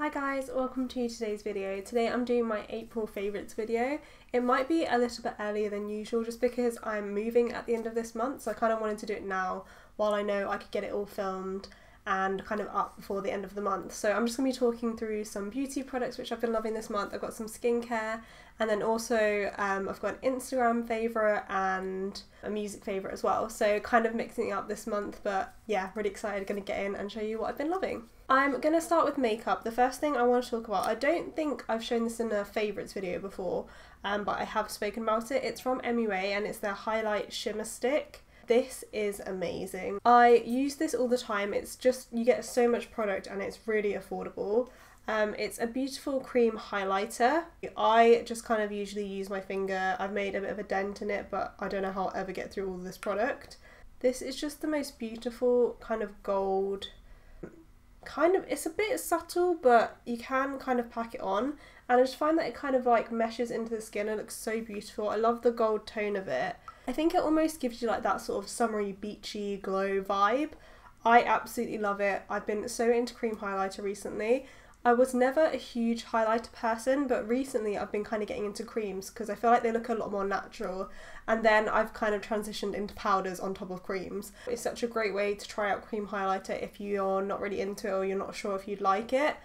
Hi guys, welcome to today's video. Today I'm doing my April favourites video. It might be a little bit earlier than usual just because I'm moving at the end of this month, so I kind of wanted to do it now while I know I could get it all filmed and kind of up before the end of the month. So I'm just going to be talking through some beauty products which I've been loving this month. I've got some skincare, and then also I've got an Instagram favourite and a music favourite as well. So kind of mixing it up this month, but yeah, really excited, going to get in and show you what I've been loving. I'm going to start with makeup. The first thing I want to talk about, I don't think I've shown this in a favourites video before, but I have spoken about it. It's from MUA and it's their Highlight Shimmer Stick. This is amazing. I use this all the time. It's just, you get so much product and it's really affordable. It's a beautiful cream highlighter. I just kind of usually use my finger. I've made a bit of a dent in it, but I don't know how I'll ever get through all of this product. This is just the most beautiful kind of gold. It's a bit subtle, but you can kind of pack it on, and I just find that it kind of like meshes into the skin and looks so beautiful. I love the gold tone of it. I think it almost gives you like that sort of summery beachy glow vibe. I absolutely love it. I've been so into cream highlighter recently. I was never a huge highlighter person, but recently I've been kind of getting into creams because I feel like they look a lot more natural, and then I've kind of transitioned into powders on top of creams. It's such a great way to try out cream highlighter if you're not really into it or you're not sure if you'd like it.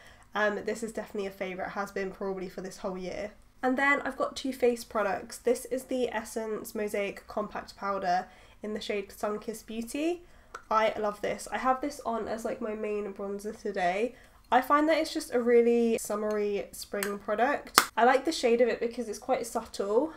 This is definitely a favourite, has been probably for this whole year. And then I've got two face products. This is the Essence Mosaic Compact Powder in the shade Sunkissed Beauty. I love this. I have this on as like my main bronzer today. I find that it's just a really summery spring product. I like the shade of it because it's quite subtle.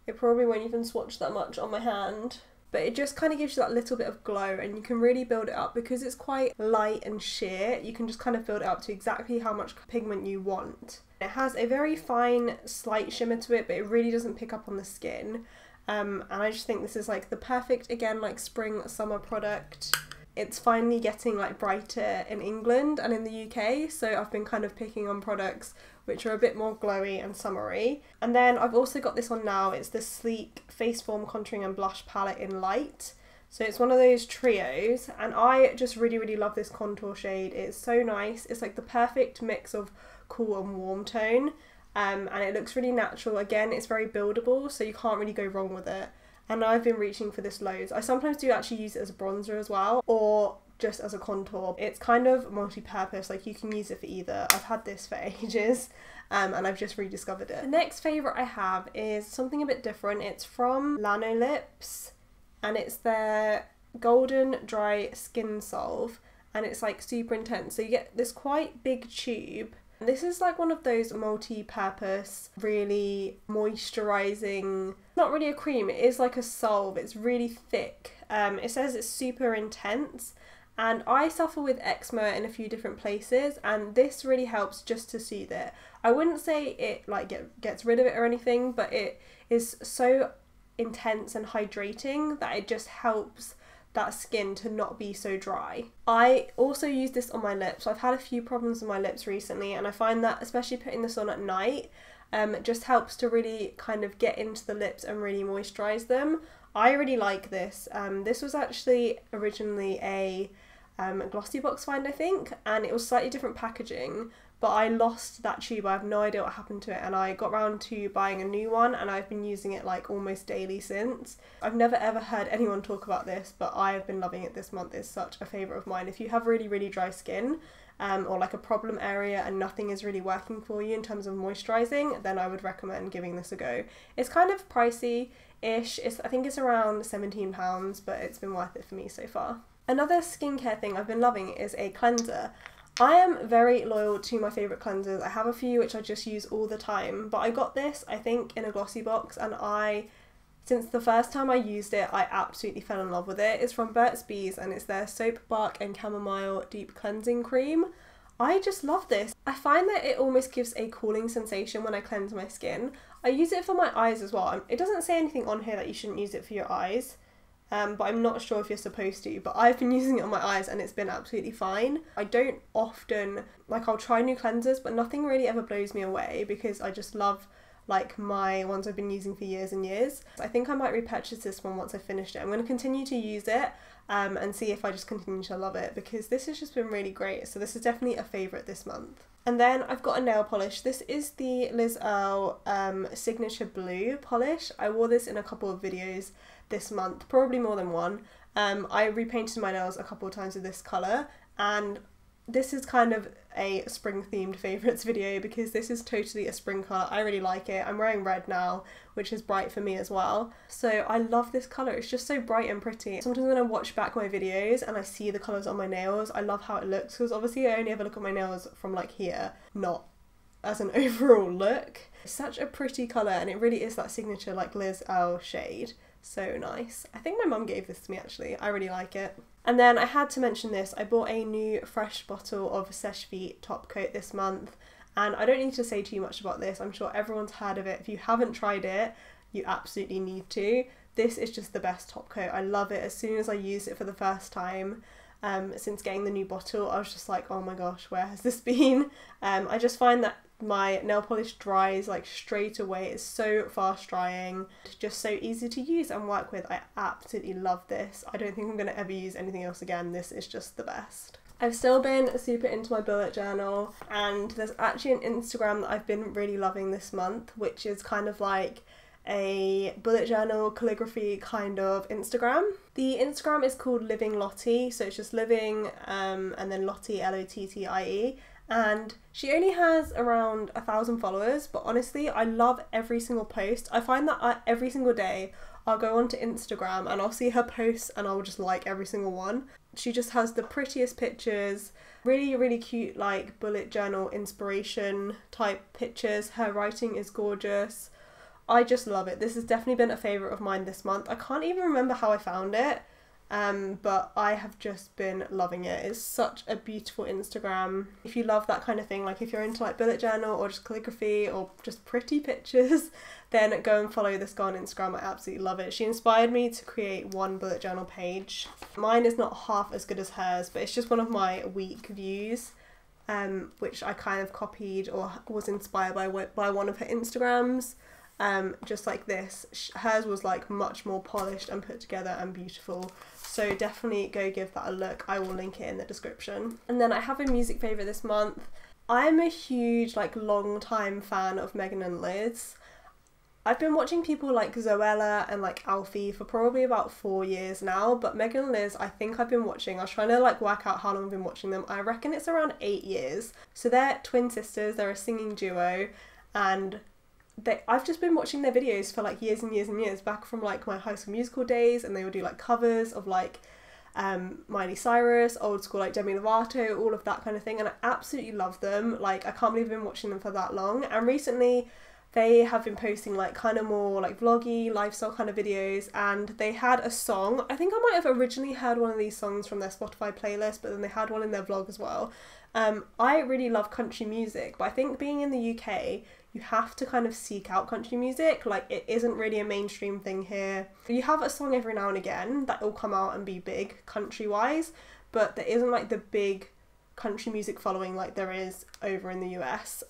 It probably won't even swatch that much on my hand, but it just kind of gives you that little bit of glow, and you can really build it up because it's quite light and sheer. You can just kind of build it up to exactly how much pigment you want. It has a very fine, slight shimmer to it, but it really doesn't pick up on the skin. And I just think this is like the perfect, again, like spring, summer product. It's finally getting like brighter in England and in the UK, so I've been kind of picking on products which are a bit more glowy and summery. And then I've also got this on now. It's the Sleek Face Form Contouring and Blush Palette in Light. So it's one of those trios, and I just really love this contour shade. It's so nice. It's like the perfect mix of cool and warm tone, and it looks really natural. Again, it's very buildable, so you can't really go wrong with it. And I've been reaching for this loads. I sometimes do actually use it as a bronzer as well, or just as a contour. It's kind of multi-purpose, like you can use it for either. I've had this for ages, and I've just rediscovered it. The next favourite I have is something a bit different. It's from Lanolips, and it's their Golden Dry Skin Salve, and it's like super intense. So you get this quite big tube. This is like one of those multi-purpose, really moisturising, not really a cream, it is like a salve. It's really thick. It says it's super intense, and I suffer with eczema in a few different places, and this really helps just to soothe it. I wouldn't say it like gets rid of it or anything, but it is so intense and hydrating that it just helps that skin to not be so dry. I also use this on my lips. I've had a few problems with my lips recently, and I find that especially putting this on at night it just helps to really kind of get into the lips and really moisturize them. I really like this. This was actually originally a glossy box find, I think, and it was slightly different packaging, but I lost that tube. I have no idea what happened to it, and I got round to buying a new one, and I've been using it like almost daily since. I've never ever heard anyone talk about this, but I have been loving it this month. It's such a favourite of mine. If you have really dry skin, or like a problem area and nothing is really working for you in terms of moisturising, then I would recommend giving this a go. It's kind of pricey-ish. I think it's around £17, but it's been worth it for me so far. Another skincare thing I've been loving is a cleanser. I am very loyal to my favourite cleansers. I have a few which I just use all the time, but I got this, I think, in a glossy box, and since the first time I used it, I absolutely fell in love with it. It's from Burt's Bees, and it's their Soap Bark and Chamomile Deep Cleansing Cream. I just love this. I find that it almost gives a cooling sensation when I cleanse my skin. I use it for my eyes as well. It doesn't say anything on here that you shouldn't use it for your eyes. But I'm not sure if you're supposed to, but I've been using it on my eyes and it's been absolutely fine. I don't often, like, I'll try new cleansers, but nothing really ever blows me away because I just love like my ones I've been using for years and years. I think I might repurchase this one once I finished it. I'm going to continue to use it and see if I just continue to love it, because this has just been really great. So this is definitely a favourite this month. And then I've got a nail polish. This is the Earle Signature Blue polish. I wore this in a couple of videos this month, probably more than one. I repainted my nails a couple of times with this colour, and this is kind of a spring themed favourites video because this is totally a spring colour. I really like it. I'm wearing red now, which is bright for me as well. So I love this colour. It's just so bright and pretty. Sometimes when I watch back my videos and I see the colours on my nails, I love how it looks, because obviously I only ever look at my nails from like here, not as an overall look. It's such a pretty colour, and it really is that signature like Earle shade. So nice. I think my mum gave this to me actually. I really like it. And then I had to mention this. I bought a new fresh bottle of Seche Vite top coat this month, and I don't need to say too much about this. I'm sure everyone's heard of it. If you haven't tried it, you absolutely need to. This is just the best top coat. I love it. As soon as I used it for the first time, since getting the new bottle, I was just like, oh my gosh, where has this been? I just find that my nail polish dries like straight away. It's so fast drying, just so easy to use and work with. I absolutely love this. I don't think I'm going to ever use anything else again. This is just the best. I've still been super into my bullet journal, and there's actually an Instagram that I've been really loving this month, which is kind of like a bullet journal calligraphy kind of Instagram. The Instagram is called Living Lottie, so it's just living and then Lottie, Lottie, and she only has around 1,000 followers, but honestly I love every single post. I find that every single day I'll go onto Instagram and I'll see her posts and I'll just like every single one. She just has the prettiest pictures, really cute like bullet journal inspiration type pictures. Her writing is gorgeous. I just love it. This has definitely been a favourite of mine this month. I can't even remember how I found it, but I have just been loving it. It's such a beautiful Instagram. If you love that kind of thing, like if you're into like bullet journal or just calligraphy or just pretty pictures, then go and follow this girl on Instagram. I absolutely love it. She inspired me to create one bullet journal page. Mine is not half as good as hers, but it's just one of my week views, which I kind of copied or was inspired by one of her Instagrams. Just like this. Hers was like much more polished and put together and beautiful, so definitely go give that a look. I will link it in the description. And then I have a music favourite this month. I'm a huge like long time fan of Megan and Liz. I've been watching people like Zoella and like Alfie for probably about 4 years now, but Megan and Liz I think I've been watching, I was trying to like work out how long I've been watching them, I reckon it's around 8 years. So they're twin sisters, they're a singing duo, and I've just been watching their videos for like years and years and years, back from like my High School Musical days, and they would do like covers of like Miley Cyrus, old school like Demi Lovato, all of that kind of thing, and I absolutely love them. Like I can't believe I've been watching them for that long. And recently they have been posting like kind of more like vloggy lifestyle kind of videos, and they had a song. I think I might have originally heard one of these songs from their Spotify playlist, but then they had one in their vlog as well. I really love country music, but I think being in the UK, you have to kind of seek out country music. Like it isn't really a mainstream thing here. You have a song every now and again that will come out and be big country wise, but there isn't like the big country music following like there is over in the US.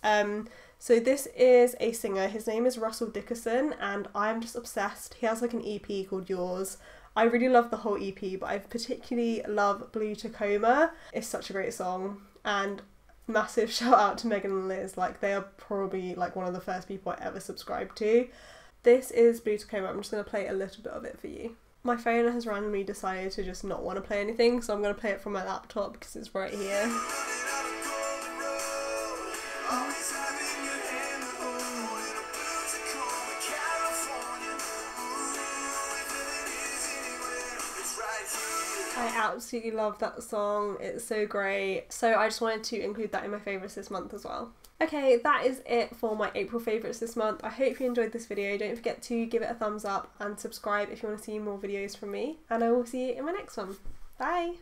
So this is a singer, his name is Russell Dickerson, and I'm just obsessed. He has like an EP called Yours. I really love the whole EP, but I particularly love Blue Tacoma. It's such a great song, and massive shout out to Megan and Liz. Like they are probably like one of the first people I ever subscribed to. This is Blue Tacoma. I'm just going to play a little bit of it for you. My phone has randomly decided to just not want to play anything, so I'm going to play it from my laptop because it's right here. I absolutely love that song, it's so great. So I just wanted to include that in my favourites this month as well. Okay, that is it for my April favourites this month. I hope you enjoyed this video. Don't forget to give it a thumbs up and subscribe if you want to see more videos from me. And I will see you in my next one. Bye!